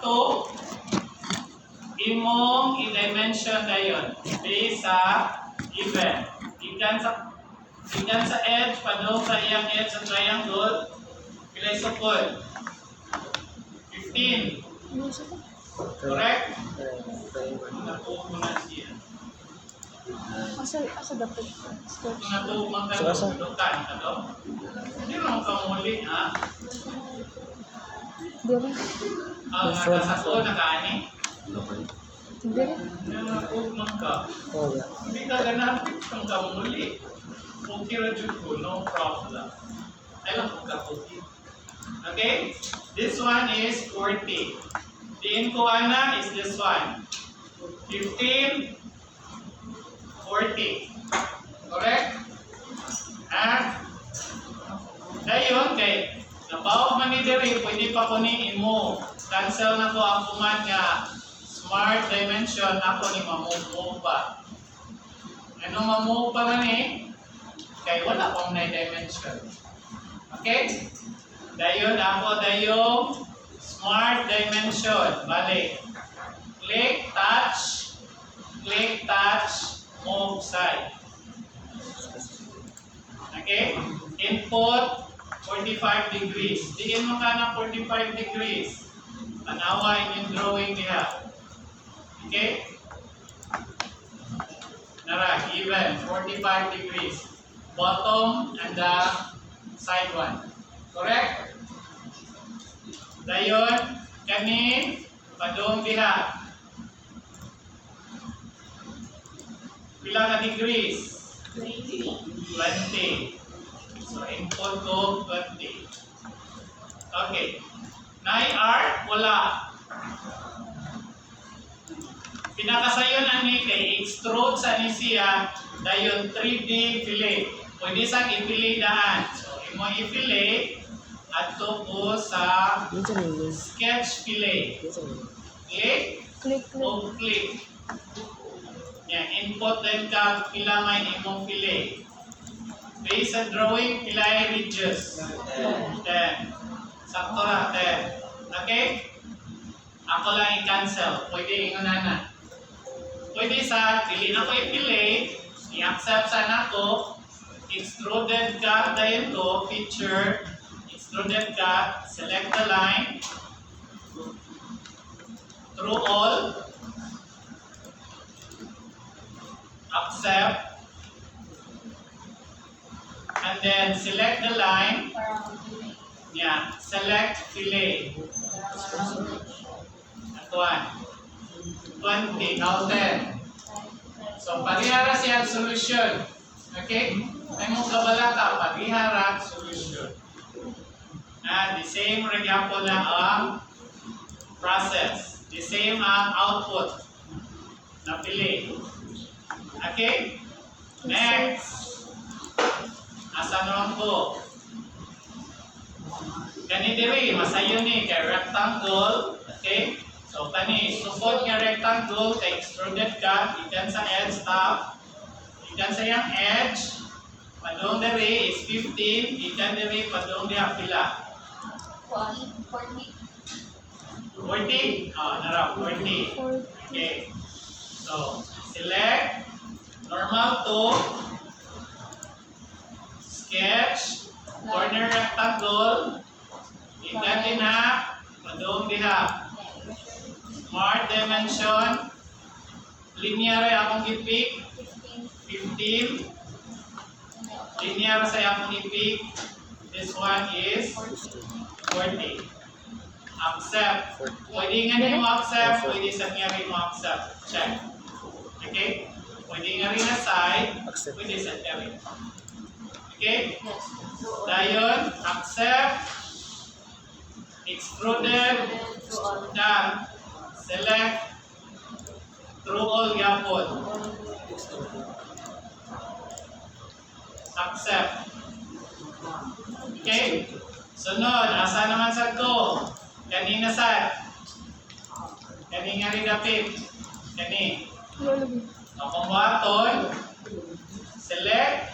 to imong i-dimension dayon based sa even. Ikan sa edge padung sa iyang edge sa triangle pilay sukod 15. Correct? Nakuha mo na siya. Asa dapat? Natuman ka doon. Dukan ka doon. Hindi mo kamuli, ha? Diri. Nagkasako na kaani? Diri. Natuman ka. Hindi ka ganapit kang kamuli. Okay ra jud ko, no problem. Ay lang kung kaputi. Okay? This one is 40. Diin ko ana is this one. 15, 40. Correct? Dayon kay nabaw man ni diri pwede pa ko ni imo. Cancel na ko ang command nga smart dimension ako ni mamove pa. Ano mamove pa man eh? Kay wala pang na dimension. Okay? Dayon ako dayong smart dimension. Balik. Click, touch, move side. Okay? Input 45 degrees. Diin mo ka na 45 degrees. Tanawa yung drawing niya. Okay? Nara, even 45 degrees. Bottom and the side one. Correct? Dayon, kani padung diha. Pila ka degrees? 20. So, input ko 20. Okay. Nay art, wala. Pinakasayon ani kay extrude sa ni siya dayon 3D fillet. Pwede sang i-fillet daan. So, imo i-fillet adto ko sa sketch fillet. Click. Click. Click. Yan, input din ka pila may imong fillet. Base sa drawing, pila ridges. 10. Sakto ra, 10. Okay? Ako lang i-cancel. Pwede ingunan na. Pwede sa, dili na ko i-fillet, i-accept sana ko, extruded cut dayon ko, feature, extruded cut, select the line, through all, accept, and then select the line, yeah, select fillet. That one. 20, now 10. So, parihara siya solution. Okay? Ay mong kabalata, parihara solution. And the same regyapo na ang process. The same ang output na pili. Okay? Next. Asa naman ko? Kani diri, masayo ni kay rectangle. Okay? So, kani, sukod nga rectangle kay extruded cut, ikan sa edge top, ikan sa yang edge, padung diri is 15, ikan diri padung diha pila. 40? Nara, 40. Okay. So, select, normal to, sketch, corner rectangle, ikan din ha, padung diha. Smart dimension, linear akong gipik, 15. Linear sa akong gipik, this one is 40. Accept. Pwede nga rin mo accept, pwede sa nga rin mo accept. Check. Okay? Pwede nga rin na side, pwede sa nga rin. Okay? Dayon, accept, extruded, done. Select through all yapon. Accept. Okay? Sunod, asa naman sa ko? Kanina sad. Kani nga rin dapit. Kani. Akong button. Select.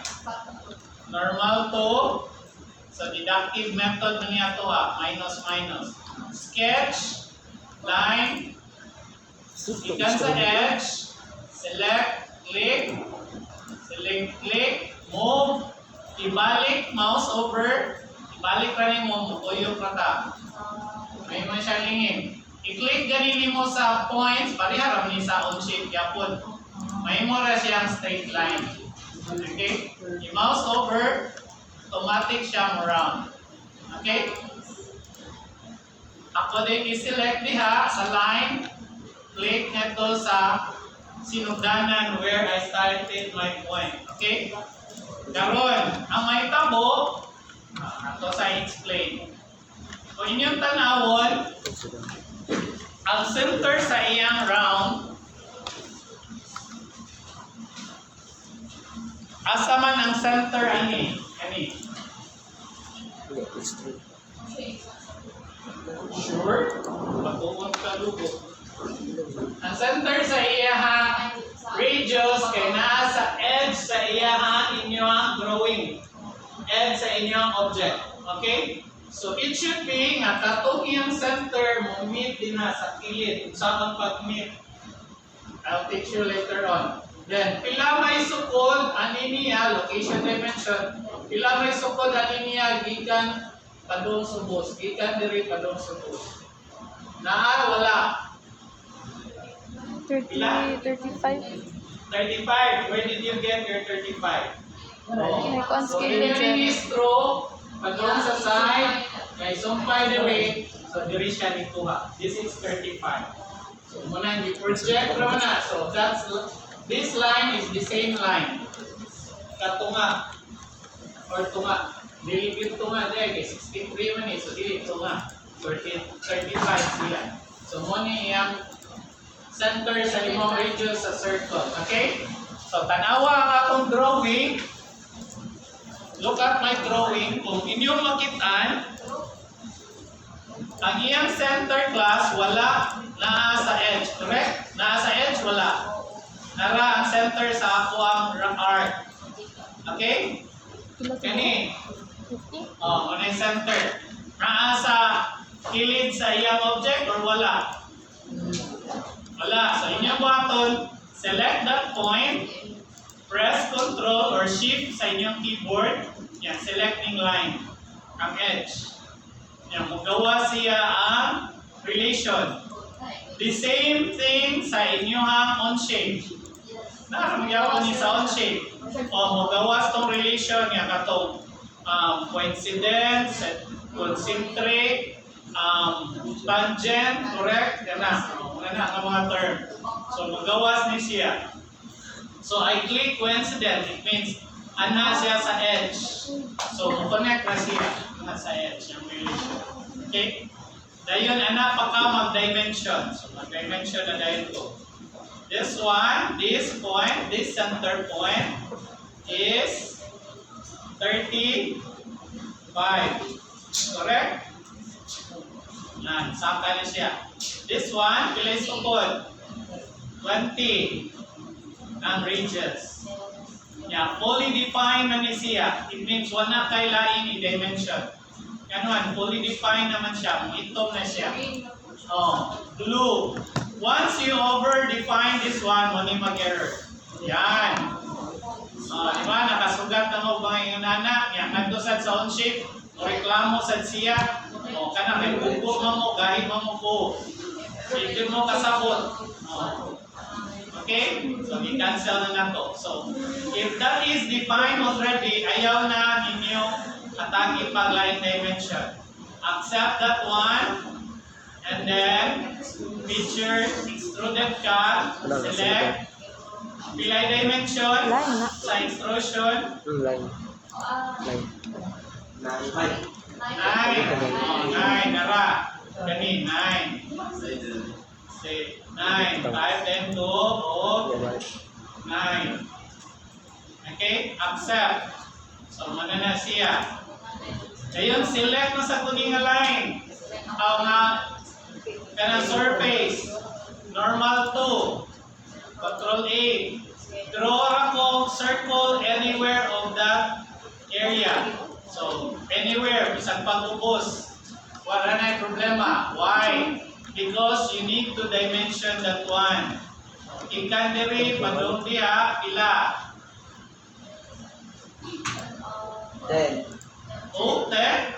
Normal to. So, deductive method na niya to ha. Minus, minus. Sketch. Line. Ikan sa edge, click, move, ibalik, mouse over, ibalik pa rin mo, mukuyog ka ta. May mo siya lingin. I-click ganini mo sa points, parihara ni sa on shape yapon. May mo ra siyang straight line. Okay? I-mouse over, automatic siya mo round. Okay? Ako din i-select diha sa line, click nito sa sinugdanan where I started my point. Okay? Karon, ang may tabo, ato sa explain. Kung inyong tanawon, ang center sa iyang round, asa man ang center ani? Sure? Patuon ka lugo. Ang center sa iyang radius kay naa sa edge sa iyang inyong drawing. Edge sa inyong object. Okay? So it should be nga katong iyang center mo meet din na sa kilid. Sa pag-meet. I'll teach you later on. Then, pila may sukod ani niya, location dimension. Pila may sukod ani niya gikan padung subos. Gikan diri padung subos. Naa wala. 35. 35. Where did you get your 35? May kuan So, scale in dyan. your straw, padung sa side, kay sumpay diri, so diri siya nikuha. This is 35. So, muna i-project naman na. So, this line is the same line. Katunga. Or tunga. Dili gid tunga dahil kay 63 man so dili tunga. 35 sila. So, muna iyang center sa imong radius sa circle. Okay? So, tanawa ang akong drawing. Look at my drawing. Kung inyong makitaan, ang iyang center class, wala naa sa edge. Correct? Naa sa edge, wala. Nara ang center sa ako ang art. Okay? Kani? Ano yung center? Naa sa kilid sa iyang object or wala? Wala. So, inyong buhaton, select that point, press Ctrl or Shift sa inyong keyboard. Yan, selecting line. Ang edge. Yan, magawa siya ang relation. The same thing sa inyong on shape. Nagyawa ni sa on shape. O, magawa itong relation nga katong coincidence, concentric, tangent, correct? Yan na. Yan na ang mga term. So, magawas ni siya. So, I click coincident. It means, ana siya sa edge. So, connect na siya. Ana sa edge. Yung relation. Okay? Dayon, ana pa ka mag-dimension. So, mag-dimension na dayon ko. This one, this point, this center point is 35. Correct? Yan, saka na siya. This one, pila is sukod? 20 ang radius. Yeah, fully defined na ni siya. It means wala kay lain i-dimension. Yan fully defined naman siya. Itom na siya. Oh, blue. Once you over-define this one, muna mag-error. Yan. Di ba? Nakasugat na mo ba yung nana? Yan, nagdusad sa on shape. O reklamo sa siya. O, kana may bubo mo, gahit mo po. Ikot mo kasabot. Okay? So, i-cancel na nato. So, if that is defined already, ayaw na ninyo atake pag line dimension. Accept that one. And then, feature, extruded cut, select, pilay dimension, sa extrusion. Line. 9, nara. Gani, 9. 9, 5, then 2, 9. Okay, accept. So, manana siya. Ayun, select na sa kuning line. Ang kanang surface. Normal 2. Control A. Draw ako circle anywhere of that area. So, anywhere. Isang pag-ubos. Wala na yung problema. Why? because you need to dimension that one. Ikan diri padung dia pila. 10. Oh, 10.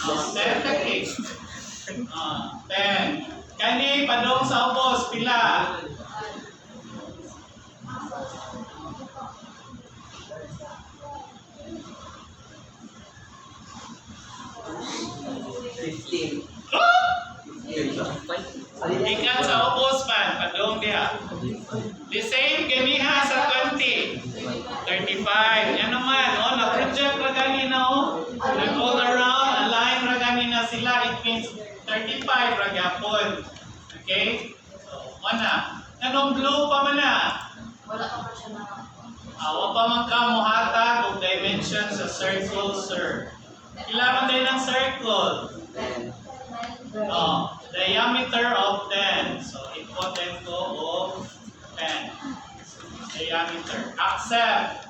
10 lagi. 10. Kani padung sa ubos pila. 15. Ikan sa ubos man padung dia. The same ganiha sa 20. 35. Yan naman, na-project ra ganina nag-all around, align ra ganina sila. It means 35 ra gyapon. Okay? So, mana? Anong blue pa man na? Wala ka pa siya na. Awa pa man ka mohatag og dimension sa circle, sir. Kailangan din ng circle. 10. Diameter of 10. So, important ko of 10. Diameter. Accept.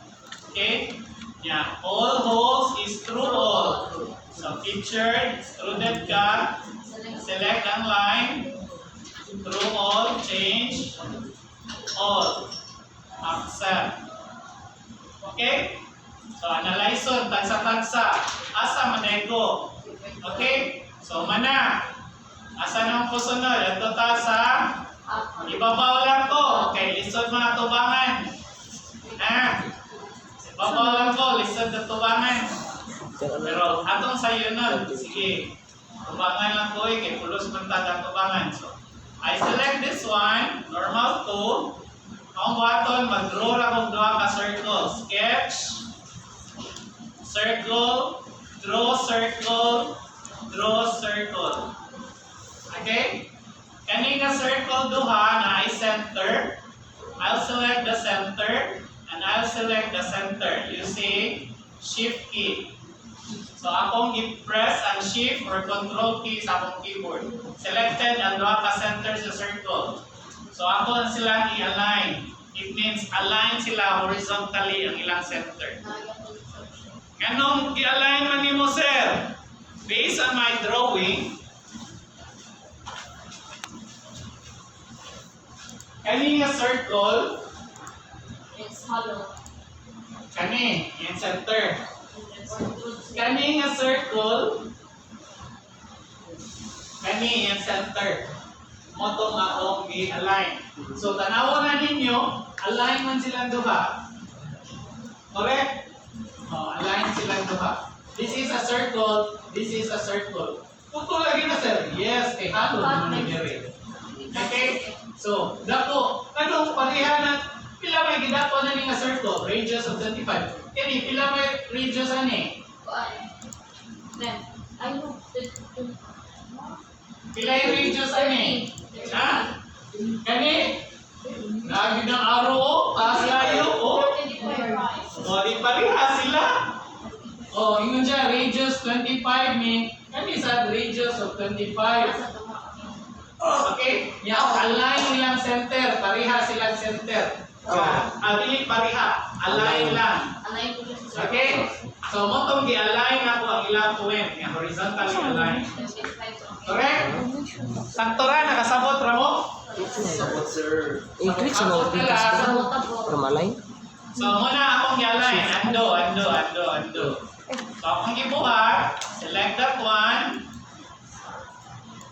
Okay? Yeah. All holes is through all. So, featured, extruded ka. Select ang line. Through all, change. All. Accept. Okay? So, analyze on, tagsa-tagsa. Asa manay ko? Okay? So, mana? Asa nang kusunod? Ito ta sa ibabaw lang ko. Okay, lisod mga tubangan. Ibabaw lang ko, lisod na tubangan. Pero atong sayo nun, sige. Tubangan lang ko kay pulos man tagang tubangan. So, I select this one, normal 2. Ang button, mag-draw lang kong duha ka circle. Sketch, circle, draw circle, draw circle. Okay? Kanina circle duha na ay center. I'll select the center and I'll select the center using shift key. So akong i-press ang shift or control key sa akong keyboard. Selected ang duha ka center sa circle. So ako ang silang i-align. It means align sila horizontally ang ilang center. Ganong i-align man nimo, sir? Based on my drawing, kani nga circle, It's hollow. kani, yung center. Kani nga circle, kani yung center. Motong akong i-align. So, tanawa na ninyo, align man silang duha. Correct? Align silang duha. This is a circle, this is a circle. Puto lagi na, sir. Yes, kay halo naman ni Jerry. Okay? So, dako, anong pareha na, pila may gidapo na ni nga circle, radius of 25. Kani, pila may radius ani? Then, I know. Pila yung radius ani? Ha? Kani? Nagid ng araw, taas layo, o di pareha sila. Ingon siya, radius 25 ni, kani sa radius of 25. Okay? Yan, align nilang center. Pareha silang center. Dili pareha. Align lang. Okay? So, motong gi-align ako ang ilang point. Yan, horizontally align. Correct? Sakto ra, nakasabot ra mo? Sabot, sir. Increase sa mga bigas ka. Permalay. So, muna akong i-align. Ando. So, akong ibuhat. Select that one.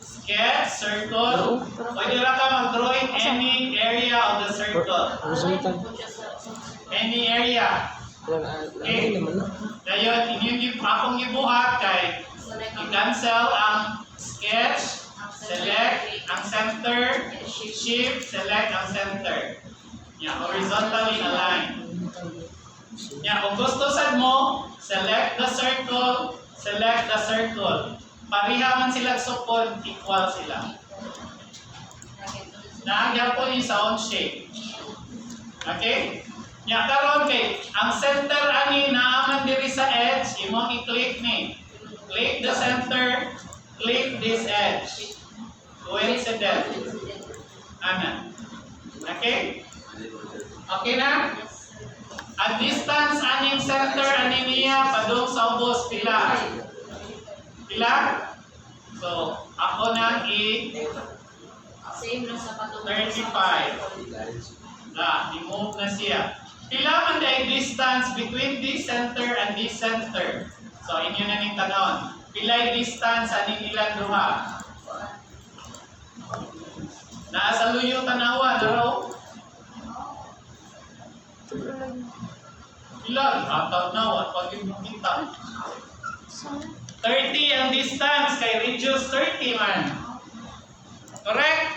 Sketch, circle. Pwede ra ka mag-drawing any area of the circle. Horizontal. Any area. Ano naman na? Dayon, akong ibuhat kay i-cancel ang sketch, select ang center, shift, select ang center. Yeah, horizontally align. Yeah, kung gusto sad mo, select the circle, select the circle. Pareha man sila support, equal sila. Naagyan po yung sound shape. Okay? Yeah, karon kay ang center ani naaman diri sa edge, imong i-click ni. Click the center, click this edge. Coincident. Ana. Okay? Okay na? Ang distance aning center ani niya padung sa ubos pila. Pila? So, Ako na Same lang sa patungkol. 35. I-move na siya. Pila man day distance between this center and this center. So, inyo na ning tanawon. Pila distance aning ilang duha? Naa sa luyo tanawan, araw? Pila? Ataw na, pag yung kita. 30 ang distance kay reduce 30 man. Correct?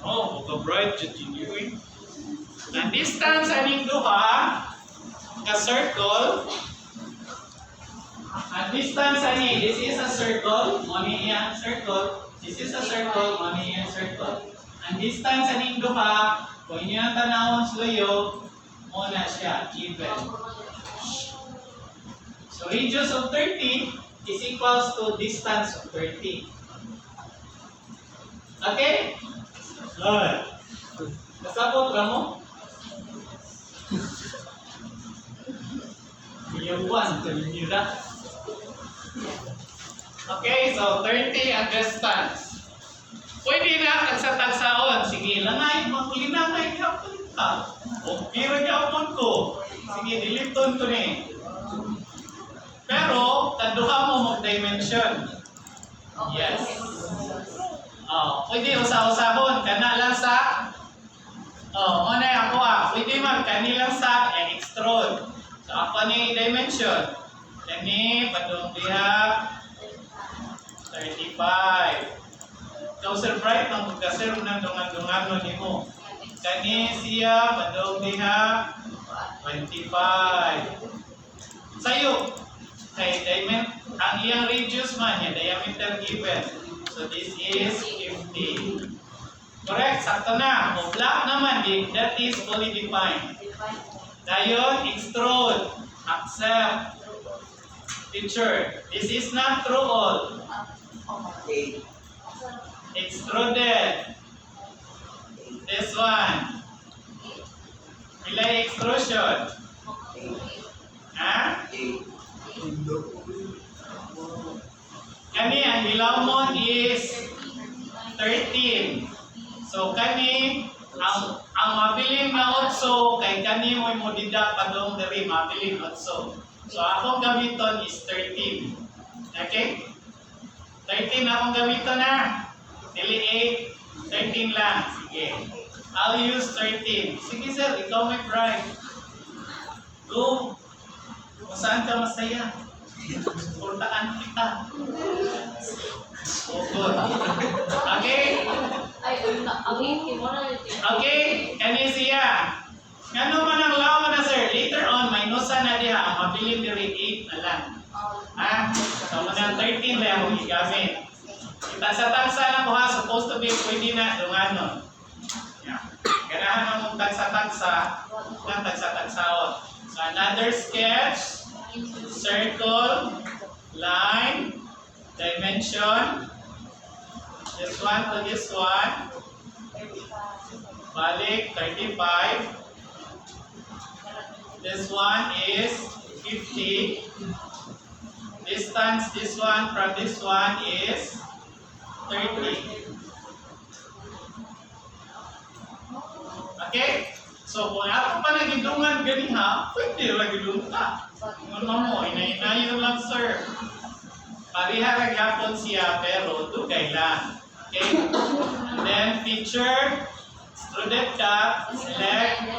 Oh, buka bright continuing. Ang distance aning duha ka circle. Ang distance ani, this is a circle, money yang circle. This is a circle, money yang circle. Ang distance aning duha, kung inyo ang tanawon sa luyo, muna siya, given. So radius of 30 is equals to distance of 30. Okay? Good. Nasabot ka mo? Yung 1, tulinira. Okay, so 30 ang distance. Pwede na tagsa-tagsaon. Sige, langay, makulina kay gapon ka. O, kira gapon ko. Sige, diliton ko ni. Pero, taduha mo mag-dimension. Yes. Pwede usa-usahon. Kana lang sa... muna ako pwede magkani lang sa extrude. So, ako ni dimension. Kani, padung diha 35. So, Sir Bright, nang magkasir ng dungan-dungan ni mo. Kani siya, padung diha 25. Sayo, kay ang iyang radius man, yung diameter given. So, this is 50. Correct, sakto na. O black naman, that is fully defined. Dayon, extrude, accept. Teacher, this is not true all. Okay. Extruded. This one. Pilay extrusion. Ha? Kani, ang hilaw mo is 13. So kani ang mabiling na otso kay kani mo dida padong diri mabiling otso. So akong gamiton is 13. Okay? 13 akong gamiton na. Dili 8, 13 lang. Sige. I'll use 13. Sige sir, ikaw may pride. Go. Kung saan ka masaya? Puntaan kita. Oh, good. Okay? Okay, kani siya. Ngano man ang lawan na sir, later on minusan na diha ang mabiling diri 8 na lang. So man 13 lang ang gigamit. Kita sa tagsa na ko supposed to be pwede na dunganon. Yeah. Ganahan mo tagsa-tagsa, ng tagsa-tagsaon. So another sketch, circle, line, dimension. This one to this one. Balik 35. This one is 50. Distance this one from this one is 30. Okay? So kung ako pa nagidungan gani ha, pwede nagidungan ka. Kung ano mo, inainayon lang sir. Pariha ragyapon siya pero dugay lang. Okay? And then feature, extruded cut, select.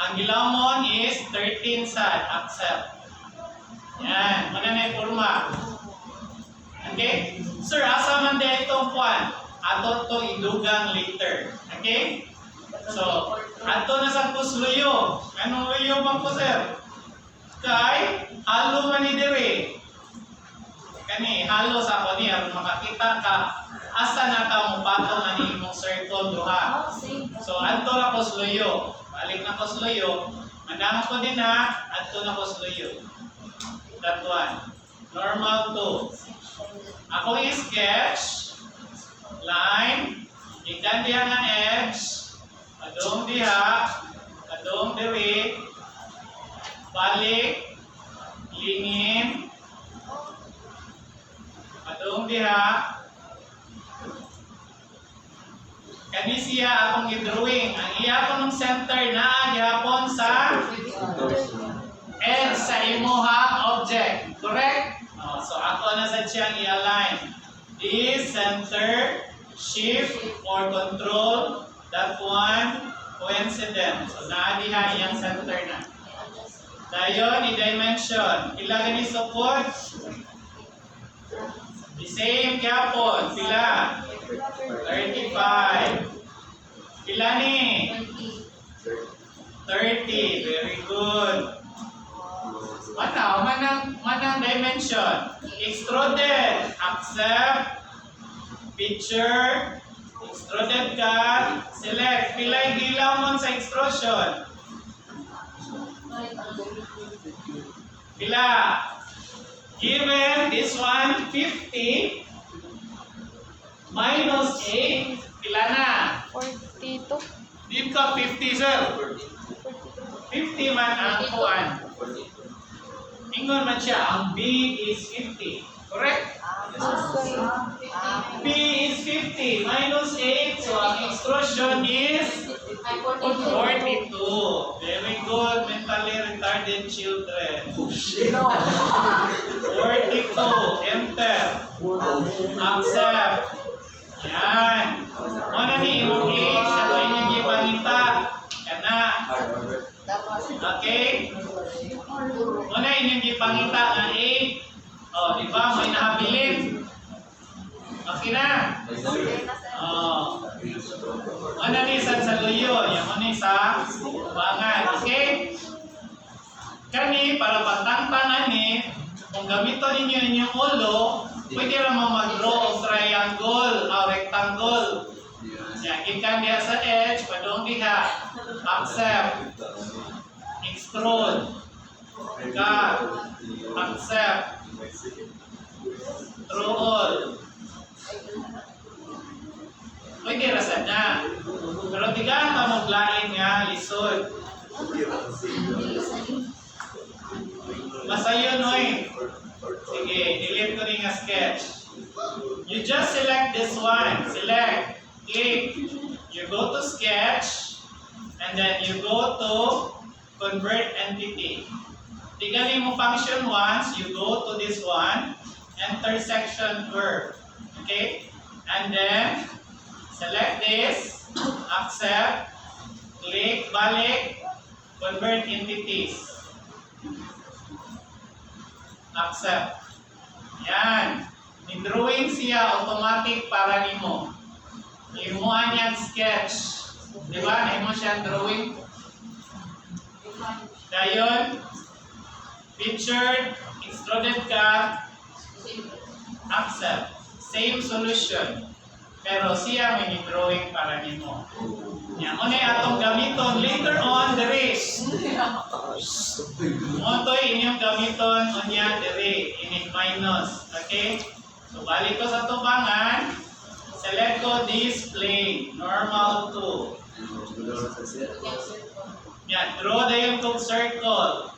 Ang gilamon is 13 sad, accept. Yan, muna na yung forma. Okay? Sir, asa man din itong kwan? Ato to idugang later. Okay? So, ato na sa kusluyo. Anong luyo bang po, sir? Kay, halo man ni Dere. Kani, halo sa ako niya, makakita ka, asa na ka mo patong na ni imong circle duha. So, ato na kusluyo. Balik na kusluyo. Mandama ko din na, ato na kusluyo. That one. Normal 2. Ako i-sketch. Line. Ikan diha nga edge. Padung diha. Padung diri. Balik. Lingin. Padung diha. Kani siya akong i-drawing. Ang iya ko ng center na gihapon sa edge sa imuhang object. Correct? So ako na sa siyang i-align. This center, shift, or control, that one, coincidence. So naadiha iyang center na. Dayon, i-dimension. Pila gani support? The same kapon. Pila? 35. Pila ni? 30. Very good. Manang dimension. Extruded. Accept. Picture. Extruded cut. Select. Pila yung ilaw mo sa extrusion? Pila? Given this one, 50 minus 8, pila na? 42. Dito ka 50, sir. 50 man ang kuan. Ingon man siya, ang B is 50. Correct? B is 50 minus 8, so ang extrusion is 42. Very good, mentally retarded children. 42. Enter. Accept. Yan. Muna ni imong age, sa inyong ipangita. Kana. Okay? Muna inyong ipangita nga 8. Oh, di ba? May nahabilin. Okay na? Oh. Ano ni sa luyo? Yung ano sa bangan. Okay? Kani, para patangtangan ni, kung gamito ninyo inyong ulo, pwede naman mag-draw of triangle o rectangle. Yan, ikan diya sa edge, padong diha. Accept. Extrude. Cut. Accept. Through all. Pwede rasad na. Pero tigaan ka maglain nga lisod. Masayon, oy. Sige, delete ko rin nga sketch. You just select this one. Select. Click. You go to sketch. And then you go to convert entity. Tiganin mo function once. You go to this one. Enter section curve. Okay? And then select this. Accept. Click. Balik. Convert entities. Accept. Yan. Ni-drawing siya automatic para nimo. Imuan yan sketch. Di ba? Nimo siya drawing. Dayon. Pictured. Extruded cut. Accept. Same solution. Pero siya may ni-drawing para nimo. Yan. Unay atong gamiton. Later on, the race. Motoy inyong gamiton unya dire init minus. Okay? So balik ko sa tubangan. Select ko this plane. Normal 2. Yan. Draw na yung tong circle.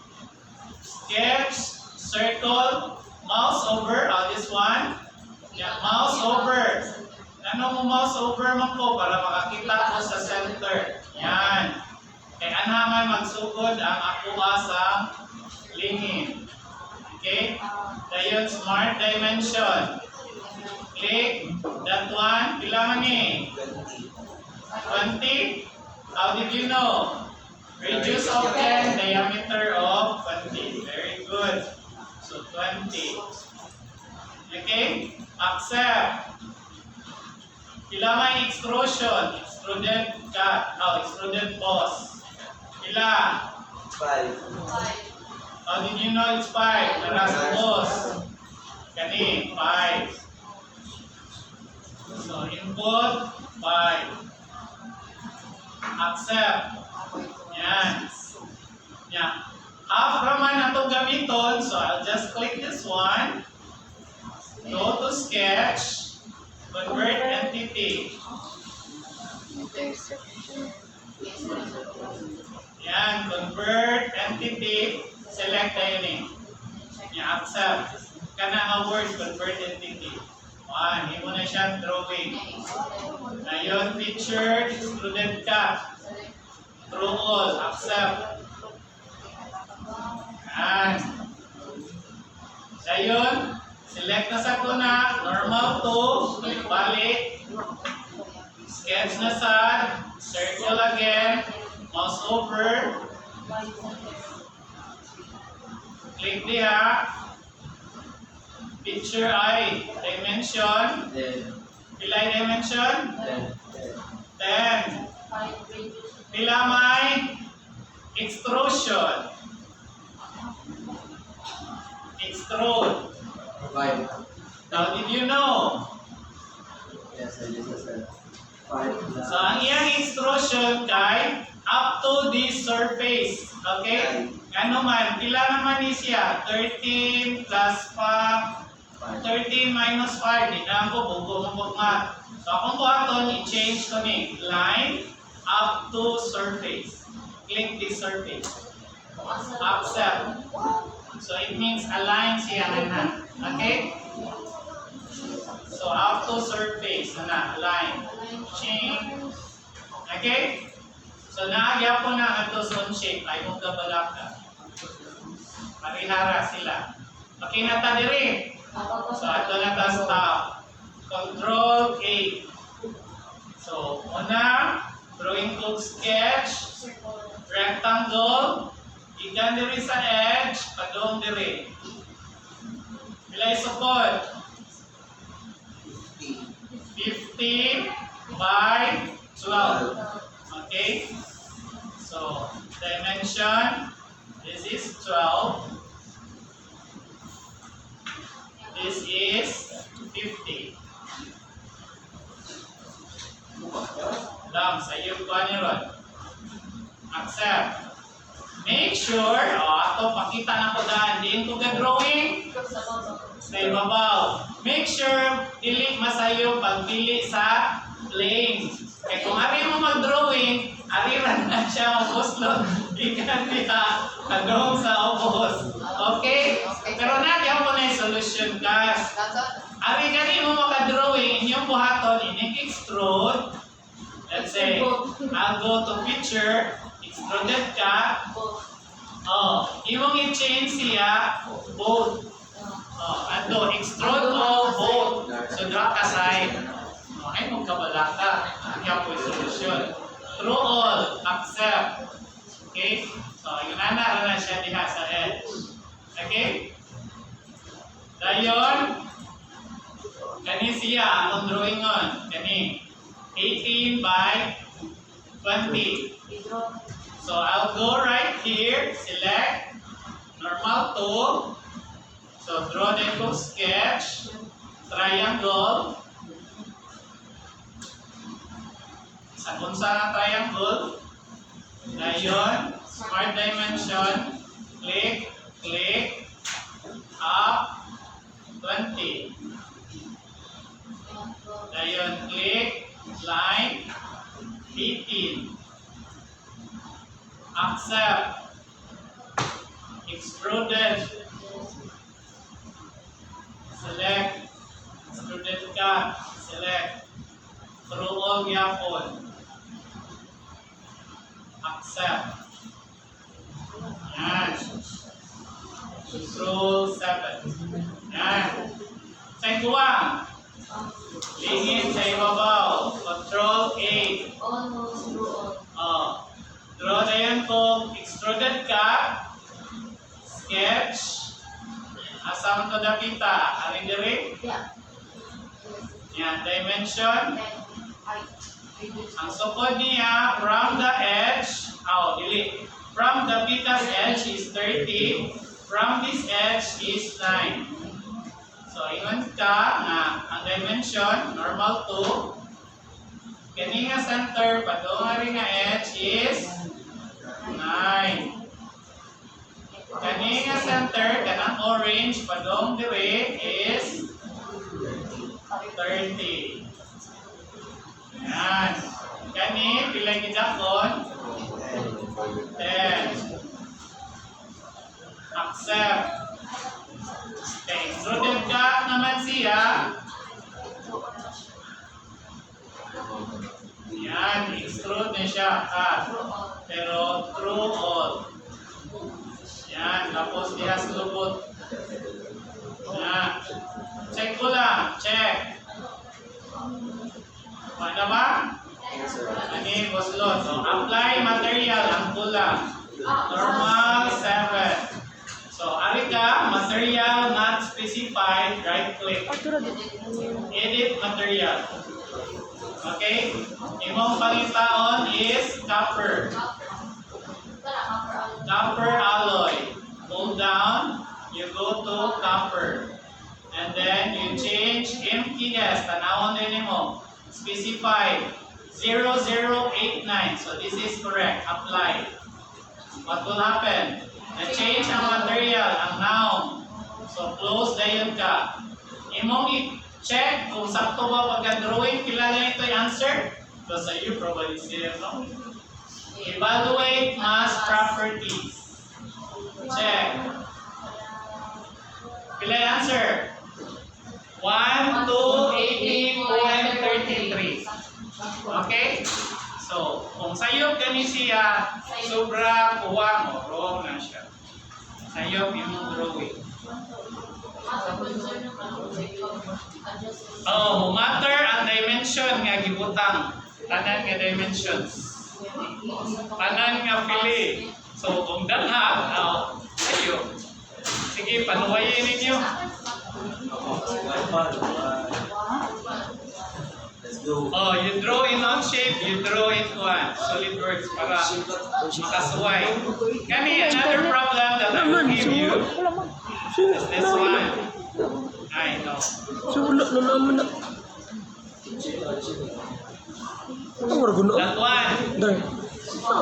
Sketch. Circle. Mouse over. This one. Yan. Mouse over. Ano mo mouse over mo ko para makakita ko sa center. Yan. Kaya anaman magsugod ang akuha sa lingin. Okay? Dayon smart dimension. Click that one. Pila man ni? 20? How did you know? Radius of 10, diameter of 20. Very good. So 20. Okay? Accept. Pila man extrusion? Extruded cut. Extruded boss. Pila? 5. How did you know it's 5? Naras boss. Kani, 5. So, input, 5. Accept. Yan. Yan. Half raman na itong gamiton. So, I'll just click this one. Go to sketch. Convert entity. Intersection. Yan, convert entity, select tayo ni. Yan, accept. Kana nga word, convert entity. Imo na siya drawing. Dayon, picture, extruded cut. True all, accept. Yan. Dayon, select na sa kuna, normal to, balik. Sketch na sad, circle again, mouse over. Click diha. Picture I, dimension. Then, Pila yung dimension? 10. 5 Pila may extrusion. Extrude. 5. Now, did you know? Yes, I just said 5. So, ang iyang extrusion kay up to this surface. Okay? Ano man, pila naman ni siya? 13 plus 13 minus 5. Di na ako, bugo nga. So, akong buhaton, i-change ko ni line up to surface. Click this surface. Accept. So, it means align siya na. Okay? So, up to surface na, align. Change. Okay? So, naagya po na ato sa shape. Ay mong kabalaka. Marihara sila. Okay na ta diri. So, ato na ta stop. Control A. So, una, drawing tool sketch, rectangle, ikan diri sa edge, padong diri. Pila isukod? 50 by 12. Okay? So, dimension, this is 12. This is 50. Dam, sa iyo ko ni Ron. Accept. Make sure, ato pakita na ko daan, diin ko ka drawing sa ibabaw. Make sure, dili masayo pagpili sa plane. Kaya kung ari mo mag-drawing, ariran na siya mag-uslot. Ikan niya, kadong sa ubos. Okay? Pero nagyan mo na yung solution, guys. Ari gani mo maka-drawing, inyong buhaton, in-extrude. Let's say, I'll go to picture, extruded cut. Imong i-change siya, both. Ato, extrude all both. So, drop aside. Ay, magkabalaka. Kaya po yung solusyon. True all, accept. Okay? So, yun na siya diha sa edge. Okay? Dayon, kani siya, atong drawing on. Kani, 18 by 20. So, I'll go right here, select, normal tool. So, draw the tool sketch, triangle. Sa unsa nga triangle, dayon, smart dimension, click, click, up, 20. Dayon, click, line, 18. Accept, extruded, select, extruded cut, select, through all yapon. Accept. Yan. Control 7. Yan. Sa ikuwang. Lingin sa ibabaw. Control 8. Almost through Draw na yan kung extruded cut. Sketch. Asam to nakita. Aring diri. Yan. Dimension. Ang sukod niya from the edge, dili. From the pita's edge is 30. From this edge is 9. So, ingon ka nga ang dimension, normal 2. Kani nga center, padong rin nga edge is 9. Kani nga center, kanang orange, padong dire is 30. Yan. Kani, pila gidakon? 10. Accept. Okay, extruded cut naman siya. extrude na siya, cut. Pero through all. Yan, tapos diha sa lubot. Yan. Check ko lang, check. Ano ba? Ani, buslot. So, apply material, ang kulang. Normal, 7. So, ari ka, material not specified, right click. Edit material. Okay? Imong pangitaon is copper. Copper alloy. Hold down, you go to copper. And then you change MKS, tanawon din mo. Specify 0089. So this is correct. Apply. What will happen? Na-change ang material, ang noun. So close dayon ka. Imong i-check kung sakto ba pagka-drawing, kilala nito yung answer. So sa iyo, probably zero, no? Evaluate mass properties. Check. Pila yung answer? 1, 2, 80.33. Okay? So, kung sayop gani siya, sobra kuha mo, wrong na siya. Sayop yung drawing. Oh, matter ang dimension nga gibutang. Tanan nga dimensions. Tanan nga pili. So, kung dangha, sayop. Sige, panuwayin ninyo. Let's go. Oh, you draw in on shape, you draw in SolidWorks para makasuway. Kami, another problem that I will give you is this one. I know. Sulo na naman na. Ang marguno. That one. Dahil.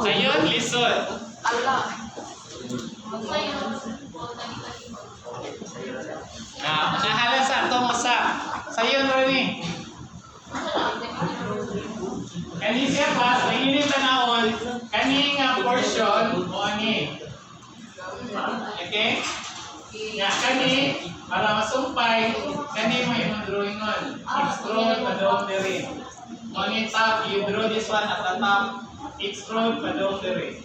Ayun, lisod. Nahala sa ito masa. Sayon, Ronnie. Kani siya pa, sa init tanawon, kani nga portion, o ani. Okay? Nga, kani, para masumpay, kani mo yung drawing on. Extrude pa doon diri. O ani top, you draw this one at the top, extrude pa doon diri.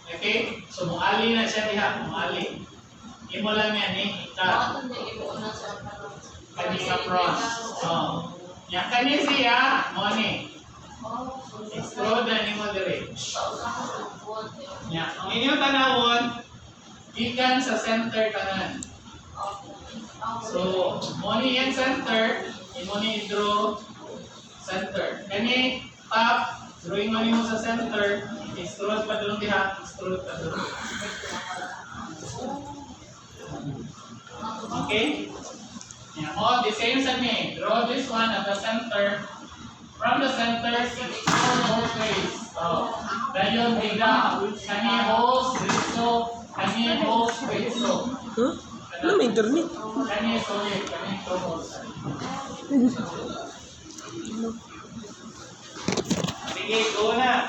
Okay? So, muali na siya diha, muali. Imo lang yan eh, ikat. Kani nga front. Oh. Yang kani siya, mo ni. Extrude na ni mo diri. Yang inyong tanawon, ikan sa center tanan. So, mo ni yung center, imo ni draw center. Kani top, drawing mo ni mo sa center, extrude pa doon diha, extrude pa doon. Okay? Yeah. Oh, the same sa me. Draw this one at the center. From the center, extrude both ways. Oh, dayon biga. Kani holes, dito. Kani holes, dito. Huh? Ano may internet? Kani solid, kani holes. Sige, go na.